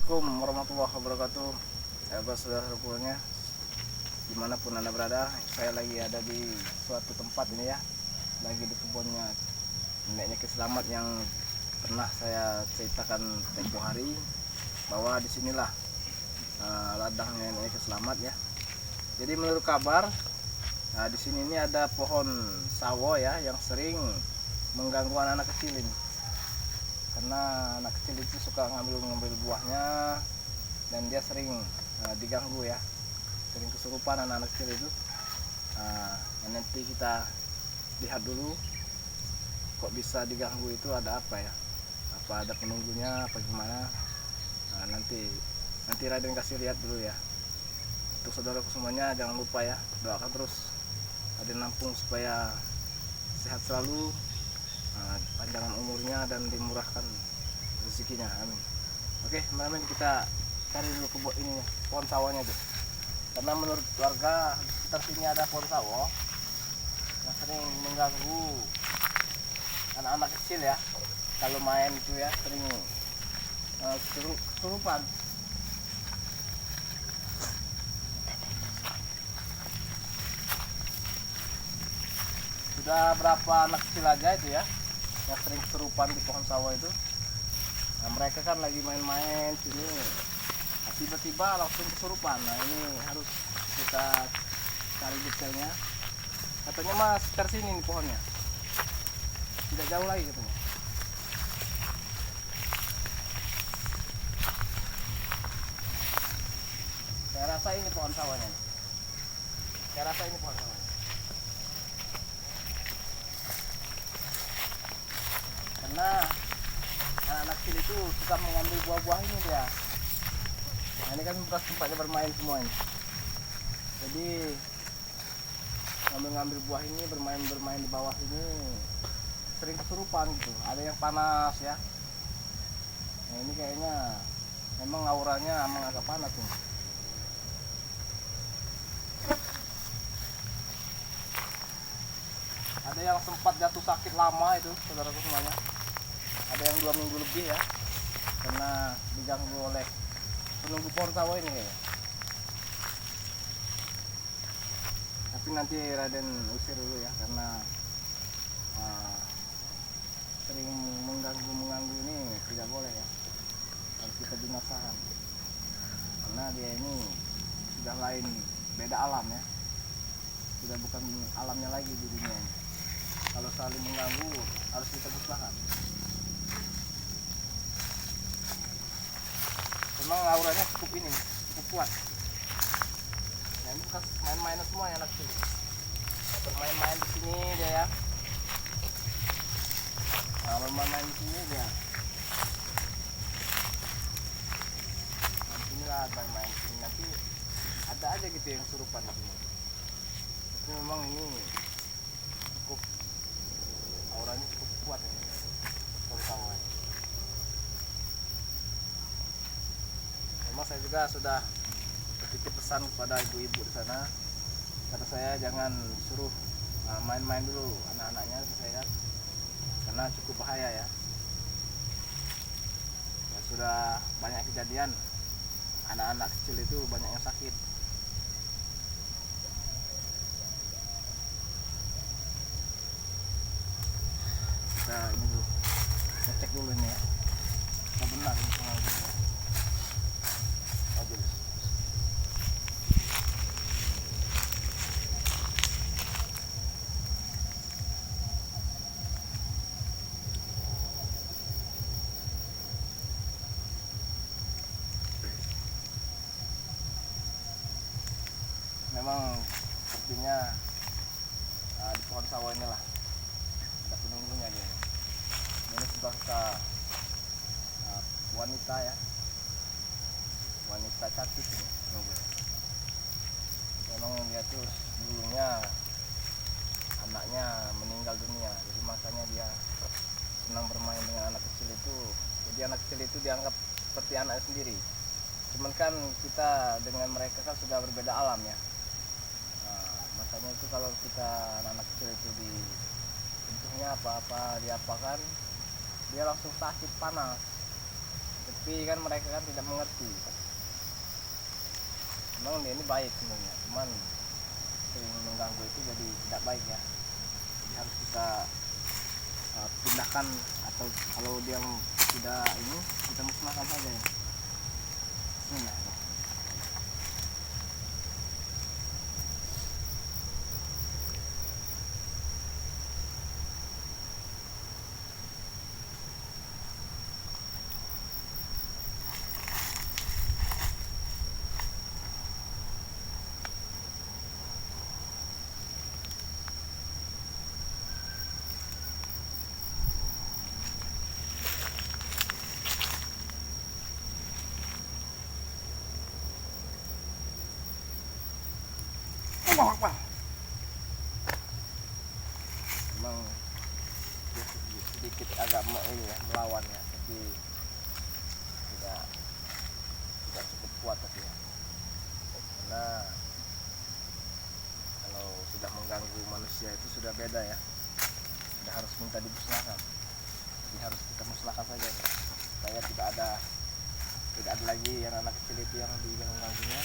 Assalamualaikum warahmatullahi wabarakatuh. Sahabat saudara semuanya, dimanapun anda berada, saya lagi ada di suatu tempat ini ya, lagi di kebunnya neneknya Selamat yang pernah saya ceritakan tempo hari, bahwa disinilah ladang neneknya Selamat ya. Jadi menurut kabar, di sini ini ada pohon sawo ya yang sering mengganggu anak-anak kecil ini. Karena anak kecil itu suka ngambil buahnya dan dia sering diganggu ya, sering kesurupan anak-anak kecil itu. Nanti kita lihat dulu kok bisa diganggu itu, ada apa ya, apa ada penunggunya apa gimana. Nanti Raden kasih lihat dulu ya. Untuk saudaraku semuanya, jangan lupa ya, doakan terus Raden Lampung supaya sehat selalu, panjangan umurnya dan dimurahkan rezekinya, amin. Oke, teman-teman, kita cari dulu kebun ini ya, pohon sawahnya tuh. Karena menurut warga di sekitar sini ada pohon sawo yang sering mengganggu anak-anak kecil ya, kalau main itu ya, sering kesurupan. Sudah berapa anak kecil aja itu ya yang sering kesurupan di pohon sawo itu. Mereka kan lagi main-main sini, tiba-tiba langsung kesurupan. Ini harus kita cari detailnya. Katanya mas sekitar sini nih pohonnya, tidak jauh lagi katanya. Saya rasa ini pohon sawahnya. Saya rasa ini pohon sawahnya. Karena anak-anak kecil itu suka mengambil buah-buah ini dia. Ini kan bekas tempatnya bermain semua ini. Jadi ngambil buah ini, bermain di bawah ini, sering kesurupan gitu. Ada yang panas ya. Nah ini kayaknya memang auranya emang agak panas nih. Ada yang sempat jatuh sakit lama itu, saudaraku semuanya. Ada yang 2 minggu lebih ya, karena diganggu oleh penunggu pohon sawo ini ya. Tapi nanti Raden usir dulu ya, karena sering mengganggu ini tidak boleh ya, harus kita binasakan. Karena dia ini sudah lain, beda alam ya, sudah bukan alamnya lagi di dunia ini. Kalau saling mengganggu harus kita musnahkan. Memang auranya cukup kuat. Nah, ini bekas main-main semua ya anak kecil. Bermain-main di sini dia ya. Bermain di sini dia. Nah, di sini lah bermain di sini, nanti ada aja gitu yang surupan di sini. Tapi memang ini cukup, auranya cukup kuat ya. Pohon. Memang saya juga sudah bertitip pesan kepada ibu-ibu di sana, kata saya jangan suruh main-main dulu anak-anaknya ke saya, karena cukup bahaya ya. Sudah banyak kejadian anak-anak kecil itu banyak yang sakit. Kita ini dulu, kita cek dulu ini ya, kita benar ini pengaruhnya ya. Memang sepertinya di pohon sawo inilah ada penunggunya dia. Ini sebuah wanita ya, wanita cantik ini penunggu. Memang dia tuh dulunya anaknya meninggal dunia, jadi makanya dia senang bermain dengan anak kecil itu. Jadi anak kecil itu dianggap seperti anaknya sendiri. Cuman kan kita dengan mereka kan sudah berbeda alam ya. Makanya itu kalau kita anak kecil itu disentuhnya apa-apa diapakan, dia langsung sakit panas. tapi kan mereka kan tidak mengerti. Memang dia ini baik sebenarnya, cuman sering mengganggu itu jadi tidak baik ya. Jadi harus kita pindahkan, atau kalau dia tidak ini kita musnahkan saja ya. Sini ya. Memang dia sedikit agak ini ya, melawan ya, tapi tidak cukup kuat tapi ya. Karena kalau sudah mengganggu manusia itu sudah beda ya, sudah harus minta dimusnahkan. Jadi harus kita musnahkan saja ya, supaya tidak ada lagi yang anak kecil itu yang mengganggunya.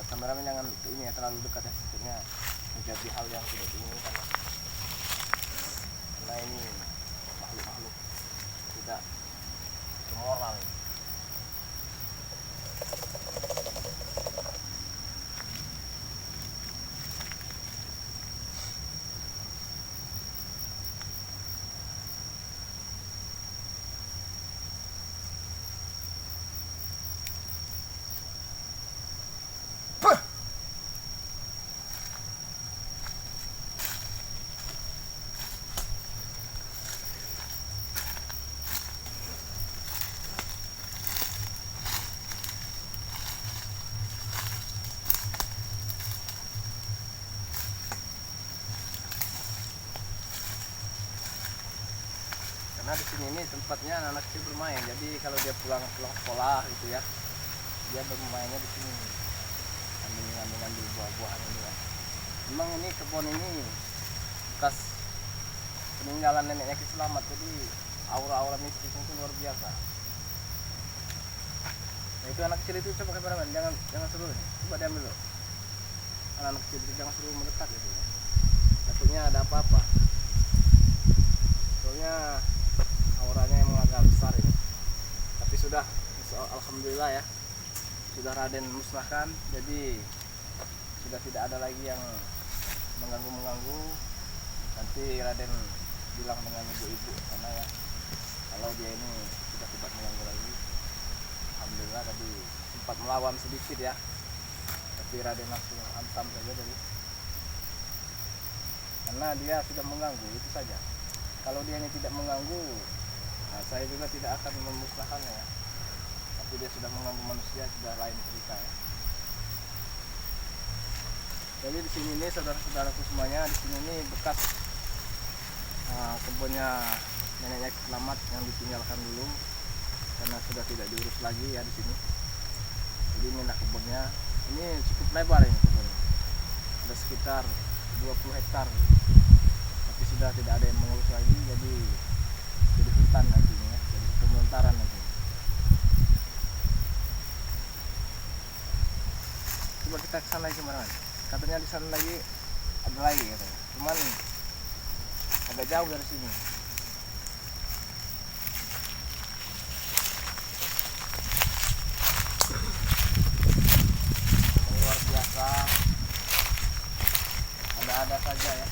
Kameramen jangan ini ya, terlalu dekat ya, sebenarnya menjadi hal yang tidak diinginkan. Karena ini makhluk-makhluk tidak moral. Karena di sini ini tempatnya anak kecil bermain, jadi kalau dia pulang sekolah gitu ya, dia bermainnya di sini, ambil buah-buahan ini ya. Memang ini kebun ini bekas peninggalan neneknya Ki Slamet, jadi aura-aura mistis itu luar biasa. Nah itu anak kecil itu, coba kameramen, jangan seru nih, coba diambil loh. Anak kecil itu jangan seru mendekat gitu ya, takutnya ada apa-apa. Soalnya auranya yang agak besar ini. Tapi sudah, alhamdulillah ya, sudah Raden musnahkan, jadi sudah tidak ada lagi yang mengganggu. Nanti Raden bilang dengan ibu-ibu sana ya, kalau dia ini sudah tidak mengganggu lagi. Alhamdulillah tadi sempat melawan sedikit ya, tapi Raden langsung hantam saja tadi, karena dia sudah mengganggu itu saja. Kalau dia ini tidak mengganggu, nah saya juga tidak akan memusnahkannya ya. Tapi dia sudah mengganggu manusia, sudah lain cerita ya. Jadi di sini nih saudara-saudaraku semuanya, di sini nih bekas kebunnya neneknya Ki Slamet yang ditinggalkan dulu karena sudah tidak diurus lagi ya di sini. Jadi inilah kebunnya. Ini cukup lebar ini kebunnya. Ada sekitar 20 hektar. Tapi sudah tidak ada yang mengurus lagi, jadi hutan nantinya ya, jadi pemultaran nanti. Coba kita kesana lagi kemarin. Katanya di sana lagi ada lagi katanya. Cuman agak jauh dari sini. Luar biasa. Ada saja ya.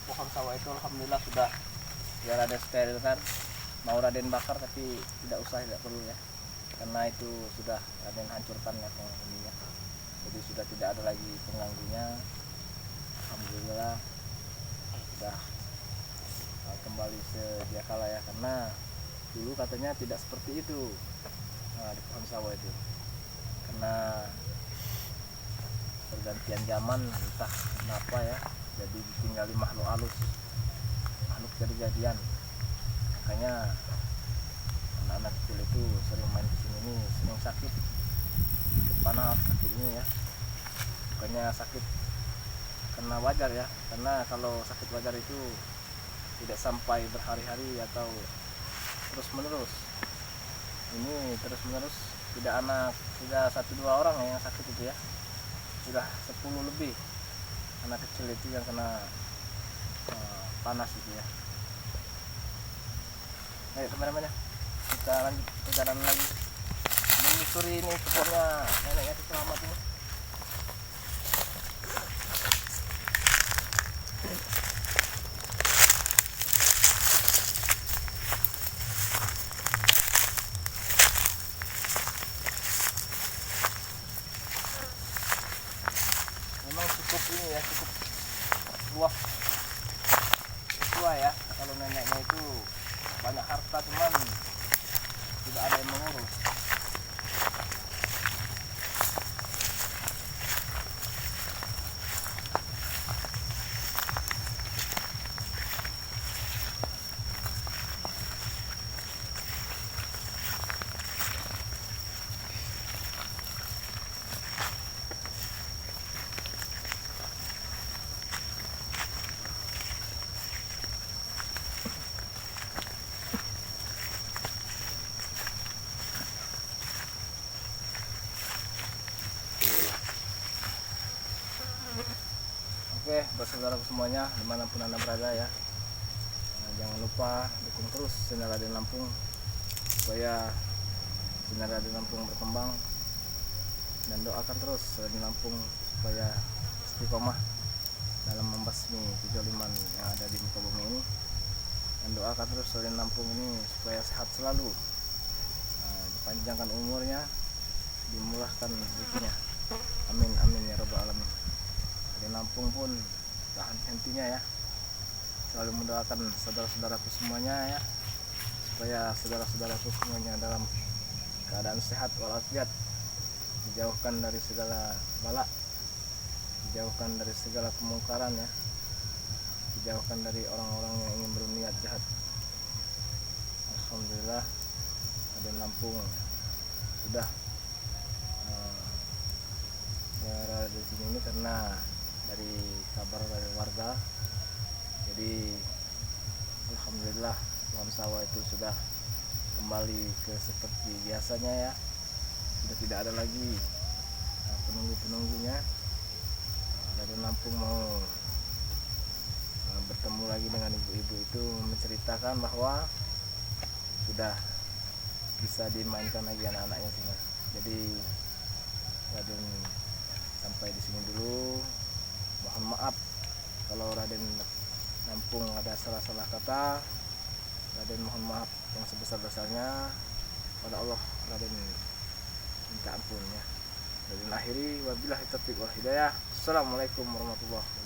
Pohon sawah itu alhamdulillah sudah biar ada steril kan, mau Raden bakar tapi tidak perlu ya, karena itu sudah Raden hancurkan ya pohon ininya, jadi sudah tidak ada lagi pengganggunya. Alhamdulillah sudah kembali sedia kala ya, karena dulu katanya tidak seperti itu di pohon sawah itu, karena pergantian zaman entah kenapa ya, jadi ditinggali makhluk halus, makhluk jadi-jadian. Makanya anak kecil itu sering main ke sini ini sering sakit panas sakit ini ya, bukannya sakit karena wajar ya, karena kalau sakit wajar itu tidak sampai berhari-hari atau terus menerus. Ini terus menerus, tidak anak sudah 1-2 orang yang sakit itu ya, sudah 10 lebih anak kecil itu yang kena panas itu ya. Ayo teman-teman ya, kita lanjut perjalanan lagi menyusuri ini kebunnya neneknya si Selamat ini. Memang cukup ini ya, cukup luas tua ya. Kalau neneknya itu banyak harta, cuman tidak ada yang mengurus. Oke, saudaraku semuanya dimanapun anda berada ya, jangan lupa dukung terus channel Raden Lampung supaya channel Raden Lampung berkembang, dan doakan terus Raden Lampung supaya istiqomah dalam membasmi kezaliman yang ada di muka bumi ini, dan doakan terus Raden Lampung ini supaya sehat selalu, dipanjangkan umurnya, dimurahkan rezekinya, amin amin ya rabbal alamin. Raden Lampung pun tak henti-hentinya ya selalu mendoakan saudara-saudaraku semuanya ya, supaya saudara-saudaraku semuanya dalam keadaan sehat walafiat, dijauhkan dari segala bala, dijauhkan dari segala kemungkaran ya, dijauhkan dari orang-orang yang ingin berniat jahat. Alhamdulillah Raden Lampung sudah berada di sini ini karena dari kabar dari warga. Jadi alhamdulillah pohon sawah itu sudah kembali ke seperti biasanya ya, sudah tidak ada lagi penunggu-penunggunya. Raden Lampung mau bertemu lagi dengan ibu-ibu itu, menceritakan bahwa sudah bisa dimainkan lagi anak-anaknya sini. Jadi Raden sampai di sini dulu. Mohon maaf kalau Raden Lampung ada salah-salah kata. Raden mohon maaf yang sebesar-besarnya pada Allah. Raden minta ampun ya. Raden akhiri wabillahi taufiq wal hidayah. Assalamualaikum warahmatullahi wabarakatuh.